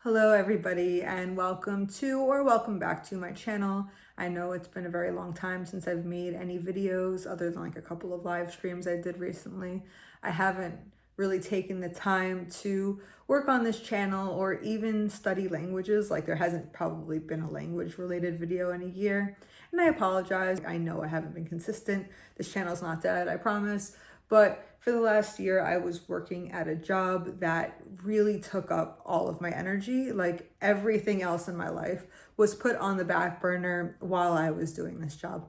Hello everybody and welcome back to my channel. I know it's been a very long time since I've made any videos other than like a couple of live streams I did recently. I haven't really taken the time to work on this channel or even study languages. Like there hasn't probably been a language related video in a year. And I apologize. I know I haven't been consistent. This channel's not dead, I promise. But for the last year, I was working at a job that really took up all of my energy. Like everything else in my life was put on the back burner while I was doing this job.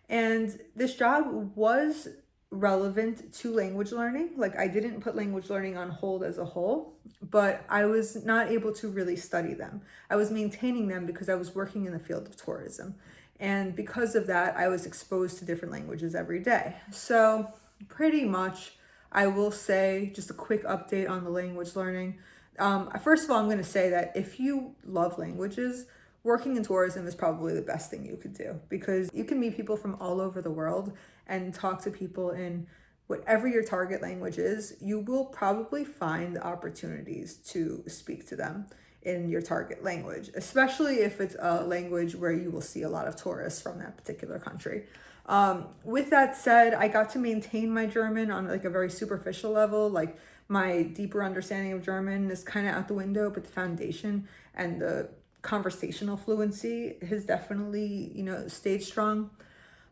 And this job was relevant to language learning. Like I didn't put language learning on hold as a whole, but I was not able to really study them. I was maintaining them because I was working in the field of tourism. And because of that, I was exposed to different languages every day. So pretty much, I will say just a quick update on the language learning. First of all, I'm going to say that if you love languages, working in tourism is probably the best thing you could do because you can meet people from all over the world and talk to people in whatever your target language is. You will probably find opportunities to speak to them in your target language, especially if it's a language where you will see a lot of tourists from that particular country. With that said, I got to maintain my German on like a very superficial level. Like my deeper understanding of German is kind of out the window, but the foundation and the conversational fluency has definitely, stayed strong.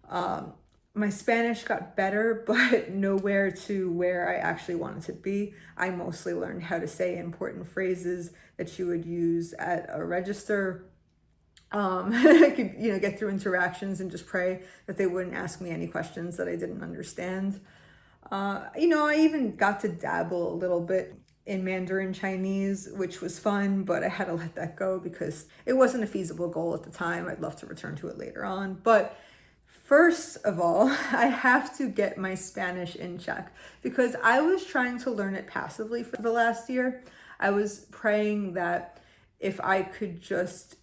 My Spanish got better, but nowhere to where I actually wanted to be. I mostly learned how to say important phrases that you would use at a register. I could, get through interactions and just pray that they wouldn't ask me any questions that I didn't understand. I even got to dabble a little bit in Mandarin Chinese, which was fun, but I had to let that go because it wasn't a feasible goal at the time. I'd love to return to it later on. But first of all, I have to get my Spanish in check because I was trying to learn it passively for the last year. I was praying that if I could just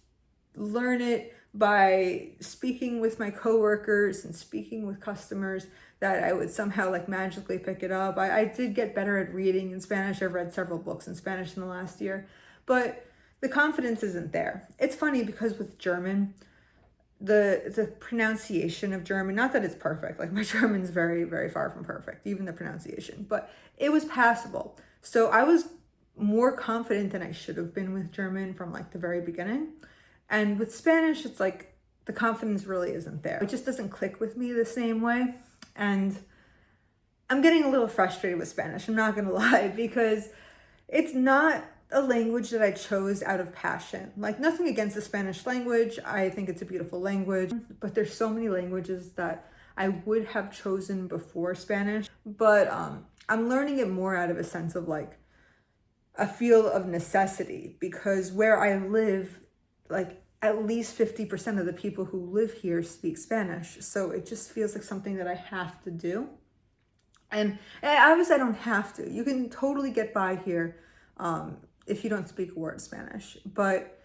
learn it by speaking with my coworkers and speaking with customers, that I would somehow like magically pick it up. I did get better at reading in Spanish. I've read several books in Spanish in the last year, but the confidence isn't there. It's funny because with German, the pronunciation of German, not that it's perfect, like my German's very, very far from perfect, even the pronunciation, but it was passable. So I was more confident than I should have been with German from like the very beginning. And with Spanish, it's like the confidence really isn't there. It just doesn't click with me the same way. And I'm getting a little frustrated with Spanish, I'm not gonna lie, because it's not a language that I chose out of passion. Like nothing against the Spanish language. I think it's a beautiful language, but there's so many languages that I would have chosen before Spanish. But I'm learning it more out of a sense of like a feel of necessity because where I live, like at least 50% of the people who live here speak Spanish. So it just feels like something that I have to do. And obviously I don't have to. You can totally get by here if you don't speak a word of Spanish. But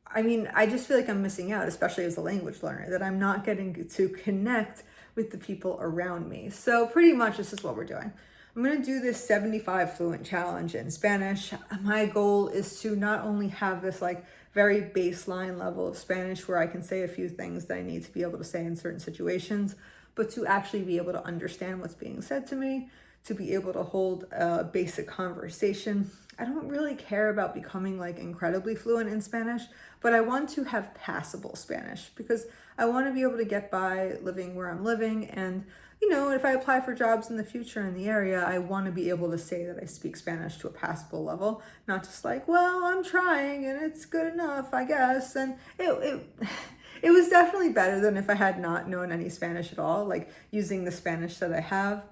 I mean, I just feel like I'm missing out, especially as a language learner, that I'm not getting to connect with the people around me. So pretty much this is what we're doing. I'm going to do this 75 Fluent challenge in Spanish. My goal is to not only have this like very baseline level of Spanish where I can say a few things that I need to be able to say in certain situations, but to actually be able to understand what's being said to me, to be able to hold a basic conversation. I don't really care about becoming like incredibly fluent in Spanish, but I want to have passable Spanish because I want to be able to get by living where I'm living. And if I apply for jobs in the future in the area, I want to be able to say that I speak Spanish to a passable level, not just like, well, I'm trying and it's good enough, I guess. And it was definitely better than if I had not known any Spanish at all, like using the Spanish that I have.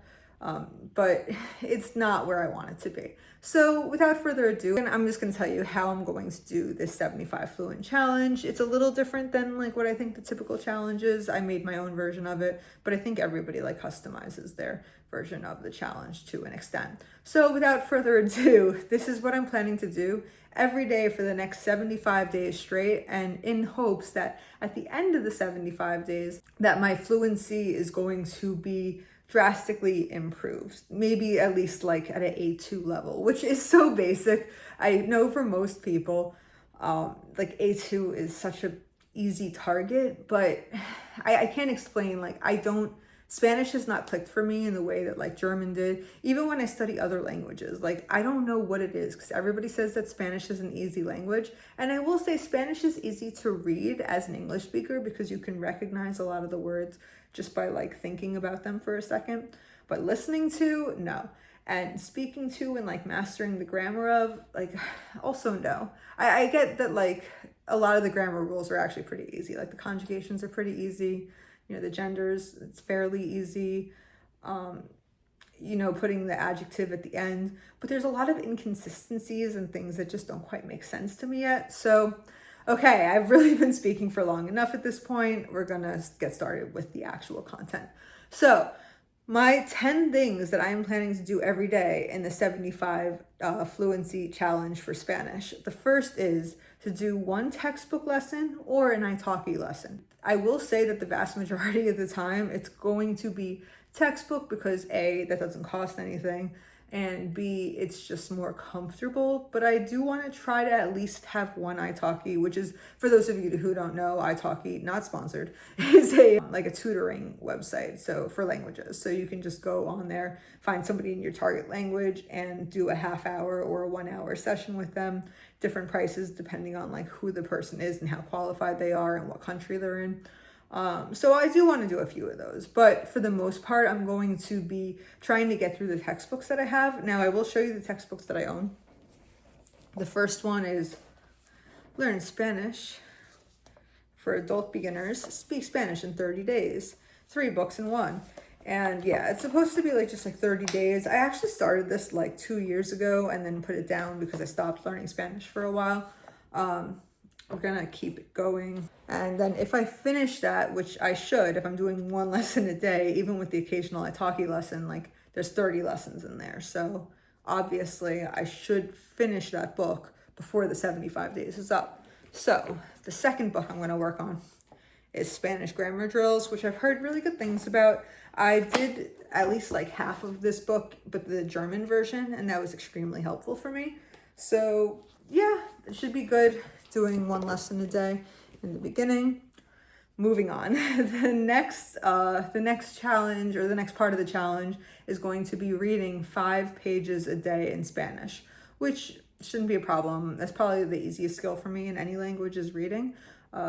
But it's not where I want it to be. So without further ado, I'm just going to tell you how I'm going to do this 75 Fluent challenge. It's a little different than like what I think the typical challenge is. I made my own version of it, but I think everybody like customizes their version of the challenge to an extent. So without further ado, this is what I'm planning to do every day for the next 75 days straight, and in hopes that at the end of the 75 days that my fluency is going to be drastically improved, maybe at least like at an A2 level, which is so basic. I know for most people, like A2 is such a easy target, but I can't explain, like Spanish has not clicked for me in the way that like German did. Even when I study other languages, like I don't know what it is, because everybody says that Spanish is an easy language. And I will say Spanish is easy to read as an English speaker because you can recognize a lot of the words just by like thinking about them for a second. But listening to, no. And speaking to and like mastering the grammar of, like, also no. I get that like a lot of the grammar rules are actually pretty easy. Like the conjugations are pretty easy. You know, the genders, it's fairly easy. You know, putting the adjective at the end. But there's a lot of inconsistencies and things that just don't quite make sense to me yet. So, okay, I've really been speaking for long enough at this point. We're gonna get started with the actual content. So, my 10 things that I am planning to do every day in the 75 fluency challenge for Spanish. The first is to do one textbook lesson or an italki lesson. I will say that the vast majority of the time it's going to be textbook because A, that doesn't cost anything, and B, it's just more comfortable. But I do want to try to at least have one italki, which is, for those of you who don't know, italki, not sponsored, is a like a tutoring website, so for languages. So you can just go on there, find somebody in your target language and do a half-hour or a 1-hour session with them. Different prices depending on like who the person is and how qualified they are and what country they're in. So I do want to do a few of those, but for the most part, I'm going to be trying to get through the textbooks that I have. Now I will show you the textbooks that I own. The first one is Learn Spanish for Adult Beginners. Speak Spanish in 30 days. 3 books in 1. And yeah, it's supposed to be like just like 30 days. I actually started this like 2 years ago and then put it down because I stopped learning Spanish for a while. We're gonna keep it going. And then if I finish that, which I should, if I'm doing 1 lesson a day, even with the occasional italki lesson, like there's 30 lessons in there. So obviously I should finish that book before the 75 days is up. So the second book I'm gonna work on is Spanish grammar drills, which I've heard really good things about. I did at least like half of this book, but the German version, and that was extremely helpful for me. So yeah, it should be good doing 1 lesson a day in the beginning. Moving on, the next challenge, or the next part of the challenge, is going to be reading 5 pages a day in Spanish, which shouldn't be a problem. That's probably the easiest skill for me in any language, is reading.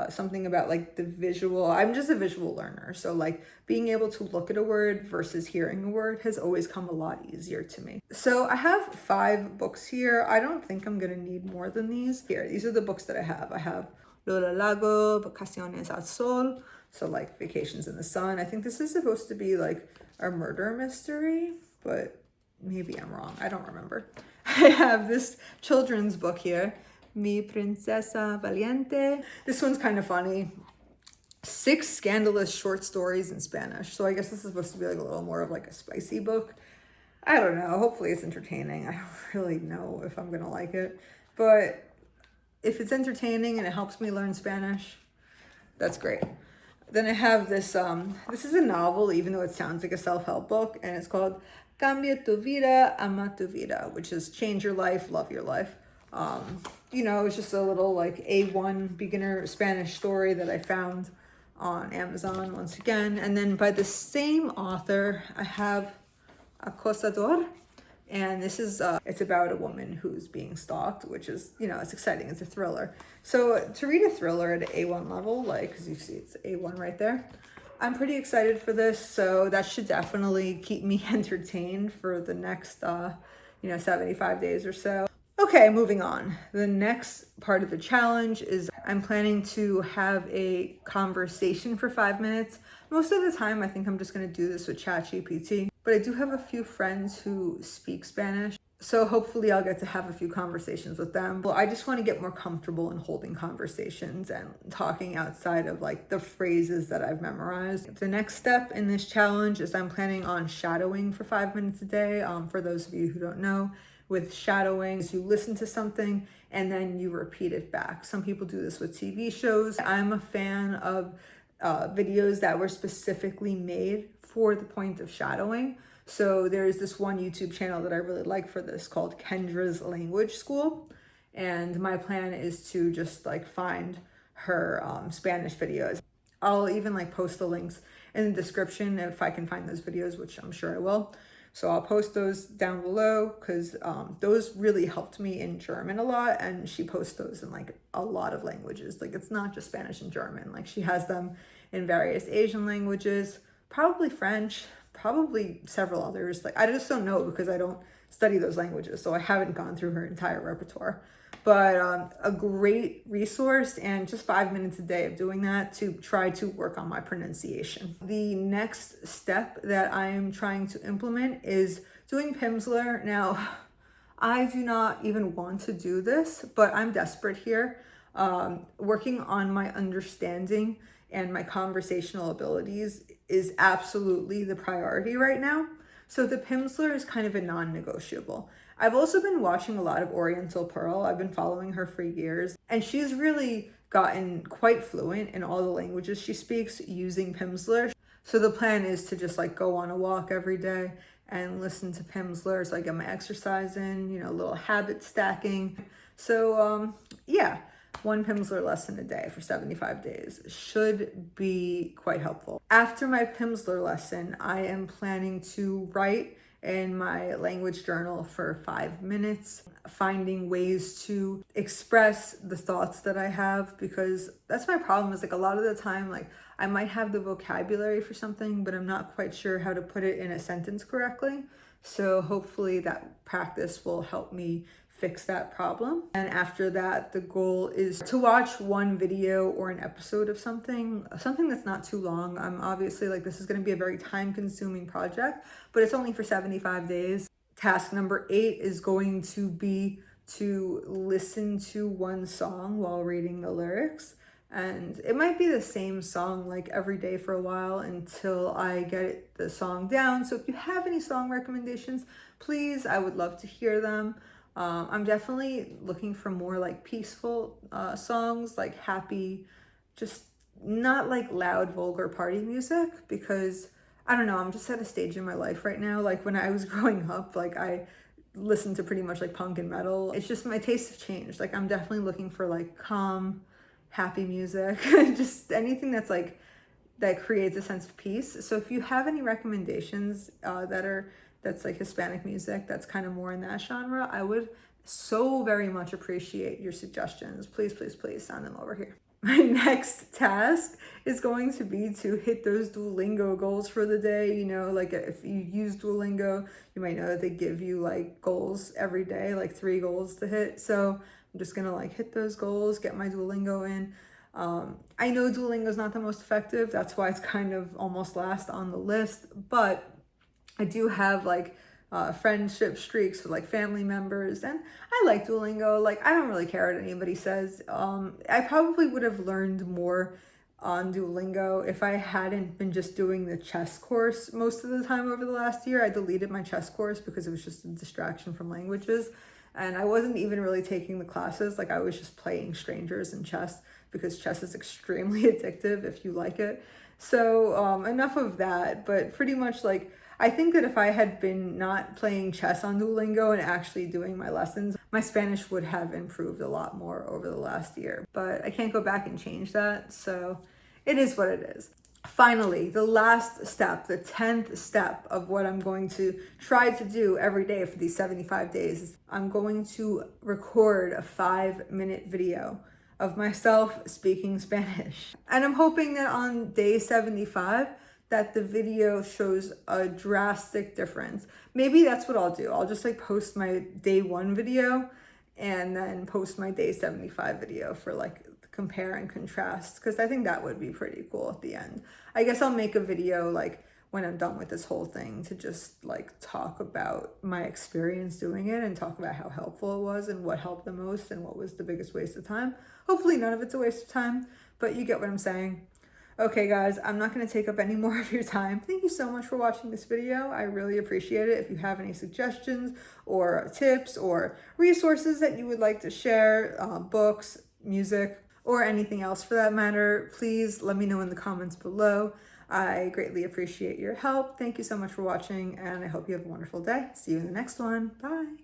Something about like the visual, I'm just a visual learner. So like being able to look at a word versus hearing a word has always come a lot easier to me. So I have 5 books here. I don't think I'm gonna need more than these. Here, these are the books that I have. I have Lo Lago, Vacaciones al Sol. So like Vacations in the Sun. I think this is supposed to be like a murder mystery, but maybe I'm wrong. I don't remember. I have this children's book here, Mi Princesa Valiente. This one's kind of funny. 6 scandalous short stories in Spanish. So I guess this is supposed to be like a little more of like a spicy book. I don't know. Hopefully it's entertaining. I don't really know if I'm gonna like it. But if it's entertaining and it helps me learn Spanish, that's great. Then I have this, this is a novel, even though it sounds like a self-help book, and it's called Cambia tu vida, ama tu vida, which is change your life, love your life. You know, it's just a little like A1 beginner Spanish story that I found on Amazon once again. And then by the same author, I have Acosador. And this is, it's about a woman who's being stalked, which is, you know, it's exciting. It's a thriller. So to read a thriller at an A1 level, like, because you see it's A1 right there, I'm pretty excited for this. So that should definitely keep me entertained for the next, 75 days or so. Okay, moving on. The next part of the challenge is I'm planning to have a conversation for 5 minutes. Most of the time, I think I'm just going to do this with ChatGPT, but I do have a few friends who speak Spanish, so hopefully I'll get to have a few conversations with them. Well, I just want to get more comfortable in holding conversations and talking outside of like the phrases that I've memorized. The next step in this challenge is I'm planning on shadowing for 5 minutes a day. For those of you who don't know, with shadowing, you listen to something and then you repeat it back. Some people do this with TV shows. I'm a fan of videos that were specifically made for the point of shadowing. So there's this one YouTube channel that I really like for this called Kendra's Language School. And my plan is to just like find her Spanish videos. I'll even like post the links in the description if I can find those videos, which I'm sure I will. So I'll post those down below because those really helped me in German a lot. And she posts those in like a lot of languages. Like it's not just Spanish and German. Like she has them in various Asian languages, probably French, probably several others. Like I just don't know because I don't study those languages. So I haven't gone through her entire repertoire. But a great resource, and just 5 minutes a day of doing that to try to work on my pronunciation. The next step that I'm trying to implement is doing Pimsleur. Now, I do not even want to do this, but I'm desperate here. Working on my understanding and my conversational abilities is absolutely the priority right now. So the Pimsleur is kind of a non-negotiable. I've also been watching a lot of Oriental Pearl. I've been following her for years, and she's really gotten quite fluent in all the languages she speaks using Pimsleur. So the plan is to just like go on a walk every day and listen to Pimsleur so I get my exercise in, you know, a little habit stacking. So yeah, one Pimsleur lesson a day for 75 days should be quite helpful. After my Pimsleur lesson, I am planning to write in my language journal for 5 minutes, finding ways to express the thoughts that I have, because that's my problem is like a lot of the time, like I might have the vocabulary for something, but I'm not quite sure how to put it in a sentence correctly. So hopefully that practice will help me fix that problem. And after that, the goal is to watch one video or an episode of something that's not too long. I'm obviously like, this is going to be a very time consuming project, but it's only for 75 days. Task number 8 is going to be to listen to one song while reading the lyrics. And it might be the same song like every day for a while until I get the song down. So if you have any song recommendations, please, I would love to hear them. I'm definitely looking for more like peaceful songs, like happy, just not like loud, vulgar party music, because I don't know, I'm just at a stage in my life right now. Like when I was growing up, like I listened to pretty much like punk and metal. It's just my tastes have changed. Like I'm definitely looking for like calm, happy music, just anything that's like, that creates a sense of peace. So if you have any recommendations that's like Hispanic music, that's kind of more in that genre, I would so very much appreciate your suggestions. Please, please, please send them over here. My next task is going to be to hit those Duolingo goals for the day. You know, like if you use Duolingo, you might know that they give you like goals every day, like 3 goals to hit. So I'm just gonna like hit those goals, get my Duolingo in. I know Duolingo is not the most effective. That's why it's kind of almost last on the list, but I do have like friendship streaks with like family members, and I like Duolingo. Like I don't really care what anybody says. I probably would have learned more on Duolingo if I hadn't been just doing the chess course most of the time over the last year. I deleted my chess course because it was just a distraction from languages, and I wasn't even really taking the classes. Like I was just playing strangers in chess because chess is extremely addictive if you like it. So enough of that, but pretty much like I think that if I had been not playing chess on Duolingo and actually doing my lessons, my Spanish would have improved a lot more over the last year. But I can't go back and change that, so it is what it is. Finally, the last step, the 10th step of what I'm going to try to do every day for these 75 days is I'm going to record a 5-minute video of myself speaking Spanish. And I'm hoping that on day 75, that the video shows a drastic difference. Maybe that's what I'll do. I'll just like post my day 1 video and then post my day 75 video for like compare and contrast, because I think that would be pretty cool at the end. I guess I'll make a video like when I'm done with this whole thing to just like talk about my experience doing it and talk about how helpful it was and what helped the most and what was the biggest waste of time. Hopefully none of it's a waste of time, but you get what I'm saying. Okay guys, I'm not going to take up any more of your time. Thank you so much for watching this video. I really appreciate it. If you have any suggestions or tips or resources that you would like to share, books, music, or anything else for that matter, please let me know in the comments below. I greatly appreciate your help. Thank you so much for watching, and I hope you have a wonderful day. See you in the next one. Bye.